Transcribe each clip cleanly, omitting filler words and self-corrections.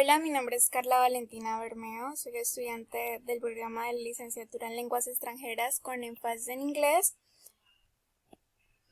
Hola, mi nombre es Carla Valentina Bermeo, soy estudiante del programa de licenciatura en lenguas extranjeras con énfasis en inglés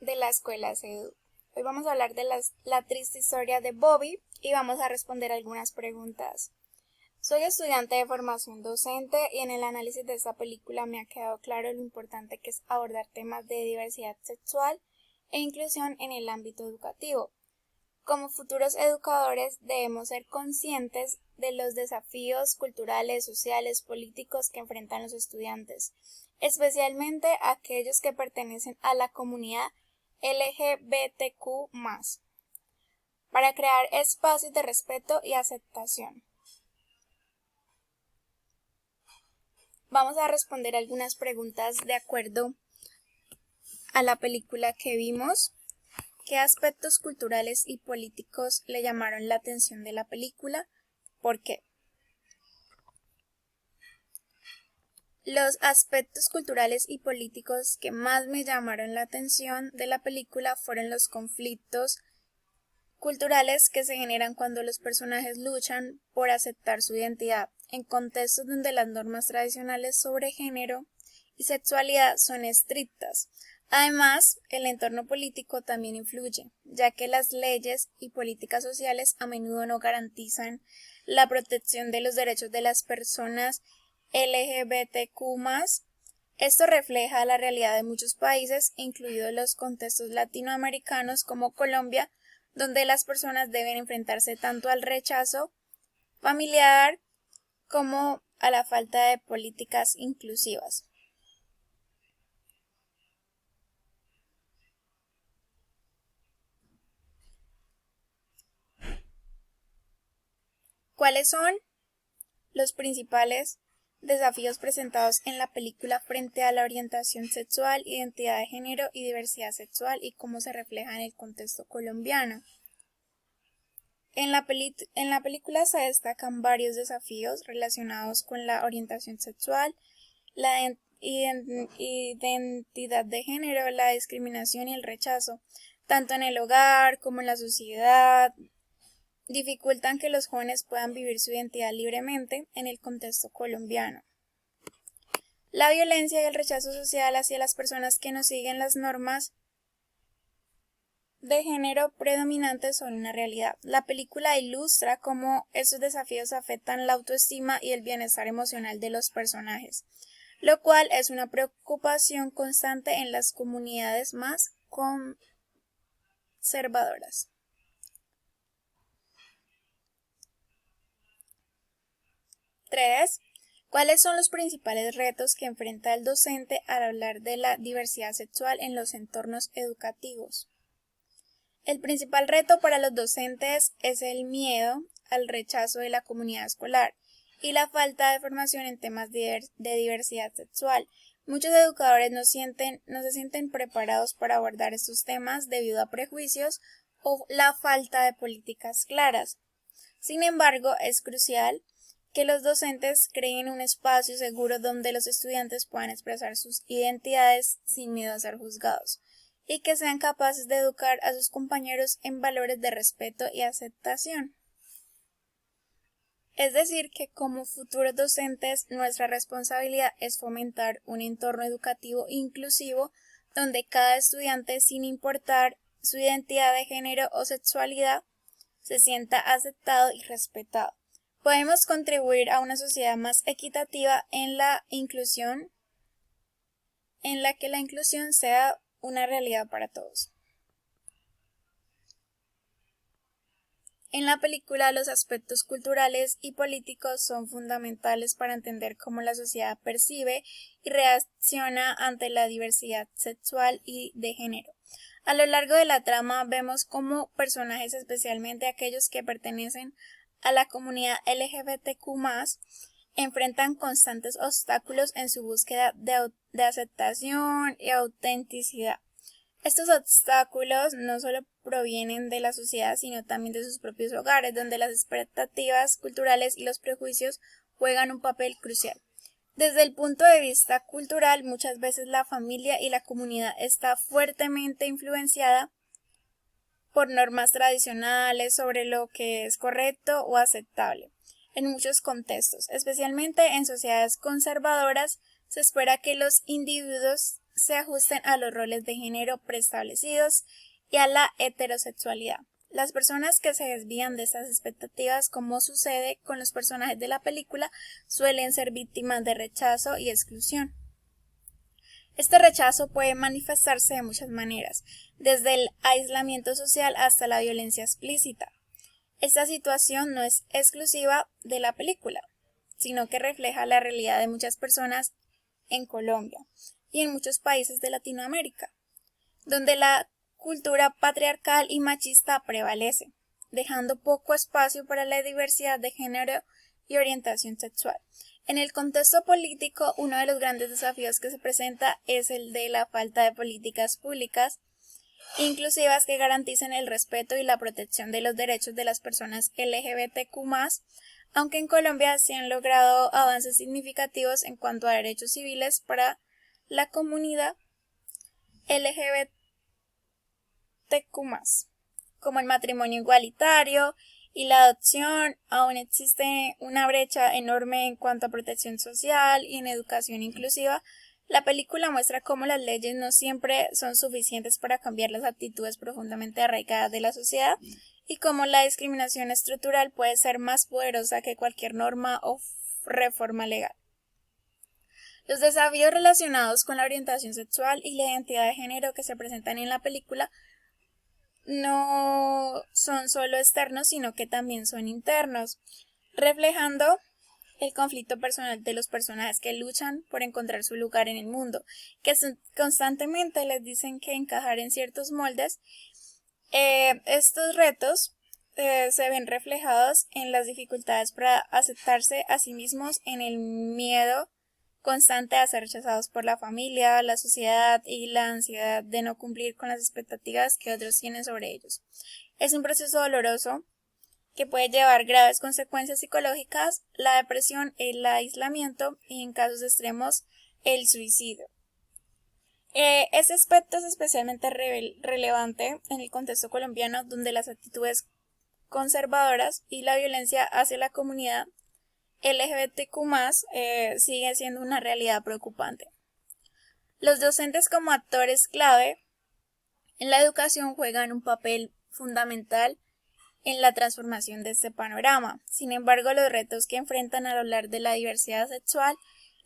de la escuela CEDU. Hoy vamos a hablar de la triste historia de Bobby y vamos a responder algunas preguntas. Soy estudiante de formación docente y en el análisis de esta película me ha quedado claro lo importante que es abordar temas de diversidad sexual e inclusión en el ámbito educativo. Como futuros educadores debemos ser conscientes de los desafíos culturales, sociales, políticos que enfrentan los estudiantes, especialmente aquellos que pertenecen a la comunidad LGBTQ+, para crear espacios de respeto y aceptación. Vamos a responder algunas preguntas de acuerdo a la película que vimos. ¿Qué aspectos culturales y políticos le llamaron la atención de la película? ¿Por qué? Los aspectos culturales y políticos que más me llamaron la atención de la película fueron los conflictos culturales que se generan cuando los personajes luchan por aceptar su identidad en contextos donde las normas tradicionales sobre género y sexualidad son estrictas. Además, el entorno político también influye, ya que las leyes y políticas sociales a menudo no garantizan la protección de los derechos de las personas LGBTQ+. Esto refleja la realidad de muchos países, incluidos los contextos latinoamericanos como Colombia, donde las personas deben enfrentarse tanto al rechazo familiar como a la falta de políticas inclusivas. ¿Cuáles son los principales desafíos presentados en la película frente a la orientación sexual, identidad de género y diversidad sexual y cómo se refleja en el contexto colombiano? En la película se destacan varios desafíos relacionados con la orientación sexual, la identidad de género, la discriminación y el rechazo, tanto en el hogar como en la sociedad. Dificultan que los jóvenes puedan vivir su identidad libremente en el contexto colombiano. La violencia y el rechazo social hacia las personas que no siguen las normas de género predominantes son una realidad. La película ilustra cómo estos desafíos afectan la autoestima y el bienestar emocional de los personajes, lo cual es una preocupación constante en las comunidades más conservadoras. 3. ¿Cuáles son los principales retos que enfrenta el docente al hablar de la diversidad sexual en los entornos educativos? El principal reto para los docentes es el miedo al rechazo de la comunidad escolar y la falta de formación en temas de diversidad sexual. Muchos educadores no se sienten preparados para abordar estos temas debido a prejuicios o la falta de políticas claras. Sin embargo, es crucial que los docentes creen un espacio seguro donde los estudiantes puedan expresar sus identidades sin miedo a ser juzgados y que sean capaces de educar a sus compañeros en valores de respeto y aceptación. Es decir, que como futuros docentes nuestra responsabilidad es fomentar un entorno educativo inclusivo donde cada estudiante, sin importar su identidad de género o sexualidad, se sienta aceptado y respetado. Podemos contribuir a una sociedad más equitativa en la que la inclusión sea una realidad para todos. En la película, los aspectos culturales y políticos son fundamentales para entender cómo la sociedad percibe y reacciona ante la diversidad sexual y de género. A lo largo de la trama vemos cómo personajes, especialmente aquellos que pertenecen a la comunidad LGBTQ+, enfrentan constantes obstáculos en su búsqueda de aceptación y autenticidad. Estos obstáculos no solo provienen de la sociedad, sino también de sus propios hogares, donde las expectativas culturales y los prejuicios juegan un papel crucial. Desde el punto de vista cultural, muchas veces la familia y la comunidad está fuertemente influenciada por normas tradicionales sobre lo que es correcto o aceptable. En muchos contextos, especialmente en sociedades conservadoras, se espera que los individuos se ajusten a los roles de género preestablecidos y a la heterosexualidad. Las personas que se desvían de estas expectativas, como sucede con los personajes de la película, suelen ser víctimas de rechazo y exclusión. Este rechazo puede manifestarse de muchas maneras, desde el aislamiento social hasta la violencia explícita. Esta situación no es exclusiva de la película, sino que refleja la realidad de muchas personas en Colombia y en muchos países de Latinoamérica, donde la cultura patriarcal y machista prevalece, dejando poco espacio para la diversidad de género y orientación sexual. En el contexto político, uno de los grandes desafíos que se presenta es el de la falta de políticas públicas inclusivas que garanticen el respeto y la protección de los derechos de las personas LGBTQ+, aunque en Colombia se han logrado avances significativos en cuanto a derechos civiles para la comunidad LGBTQ+, como el matrimonio igualitario y la adopción. Aún existe una brecha enorme en cuanto a protección social y en educación inclusiva. La película muestra cómo las leyes no siempre son suficientes para cambiar las actitudes profundamente arraigadas de la sociedad y cómo la discriminación estructural puede ser más poderosa que cualquier norma o reforma legal. Los desafíos relacionados con la orientación sexual y la identidad de género que se presentan en la película no son solo externos, sino que también son internos, reflejando el conflicto personal de los personajes que luchan por encontrar su lugar en el mundo, que constantemente les dicen que encajar en ciertos moldes. Estos retos se ven reflejados en las dificultades para aceptarse a sí mismos, en el miedo constante a ser rechazados por la familia, la sociedad y la ansiedad de no cumplir con las expectativas que otros tienen sobre ellos. Es un proceso doloroso que puede llevar graves consecuencias psicológicas, la depresión, el aislamiento y, en casos extremos, el suicidio. Este aspecto es especialmente relevante en el contexto colombiano, donde las actitudes conservadoras y la violencia hacia la comunidad LGBTQ+, sigue siendo una realidad preocupante. Los docentes como actores clave en la educación juegan un papel fundamental en la transformación de este panorama. Sin embargo, los retos que enfrentan al hablar de la diversidad sexual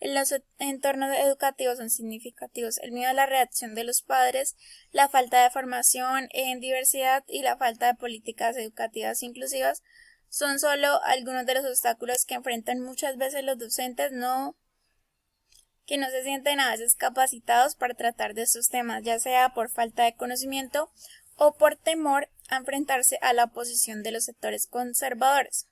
en los entornos educativos son significativos. El miedo a la reacción de los padres, la falta de formación en diversidad y la falta de políticas educativas inclusivas son solo algunos de los obstáculos que enfrentan muchas veces los docentes que no se sienten a veces capacitados para tratar de estos temas, ya sea por falta de conocimiento o por temor a enfrentarse a la oposición de los sectores conservadores.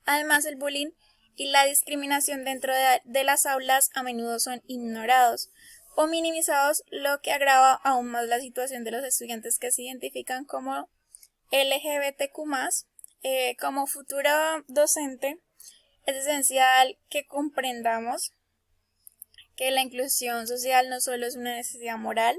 Además, el bullying y la discriminación dentro de las aulas a menudo son ignorados o minimizados, lo que agrava aún más la situación de los estudiantes que se identifican como LGBTQ+. Como futura docente, es esencial que comprendamos que la inclusión social no solo es una necesidad moral,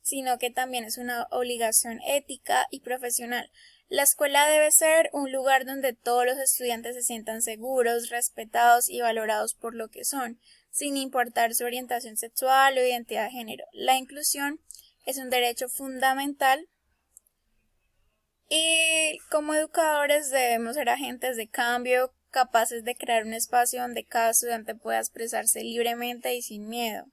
sino que también es una obligación ética y profesional. La escuela debe ser un lugar donde todos los estudiantes se sientan seguros, respetados y valorados por lo que son, sin importar su orientación sexual o identidad de género. La inclusión es un derecho fundamental y como educadores debemos ser agentes de cambio, capaces de crear un espacio donde cada estudiante pueda expresarse libremente y sin miedo.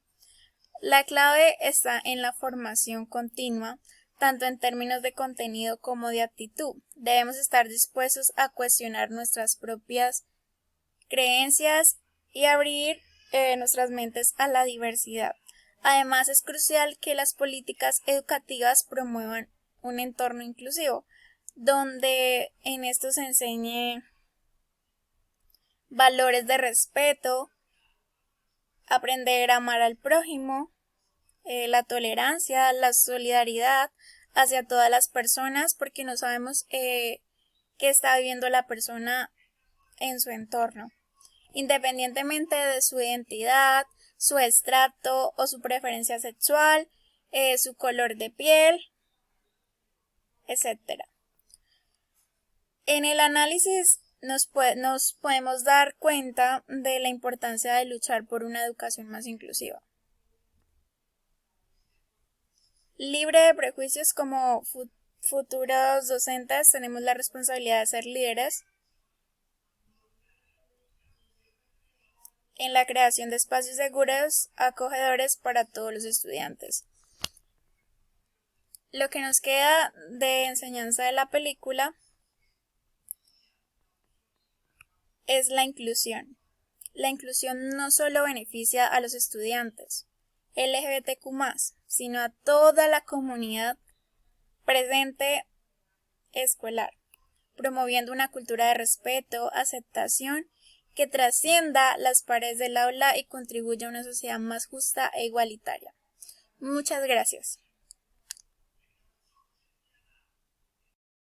La clave está en la formación continua, tanto en términos de contenido como de actitud. Debemos estar dispuestos a cuestionar nuestras propias creencias y abrir nuestras mentes a la diversidad. Además, es crucial que las políticas educativas promuevan un entorno inclusivo, donde en esto se enseñe valores de respeto, aprender a amar al prójimo, la tolerancia, la solidaridad hacia todas las personas, porque no sabemos qué está viviendo la persona en su entorno, independientemente de su identidad, su estrato o su preferencia sexual, su color de piel etc. En el análisis nos podemos dar cuenta de la importancia de luchar por una educación más inclusiva. Libre de prejuicios, como futuros docentes tenemos la responsabilidad de ser líderes en la creación de espacios seguros, acogedores para todos los estudiantes. Lo que nos queda de enseñanza de la película es la inclusión. La inclusión no solo beneficia a los estudiantes LGBTQ+, sino a toda la comunidad presente escolar, promoviendo una cultura de respeto, aceptación, que trascienda las paredes del aula y contribuya a una sociedad más justa e igualitaria. Muchas gracias.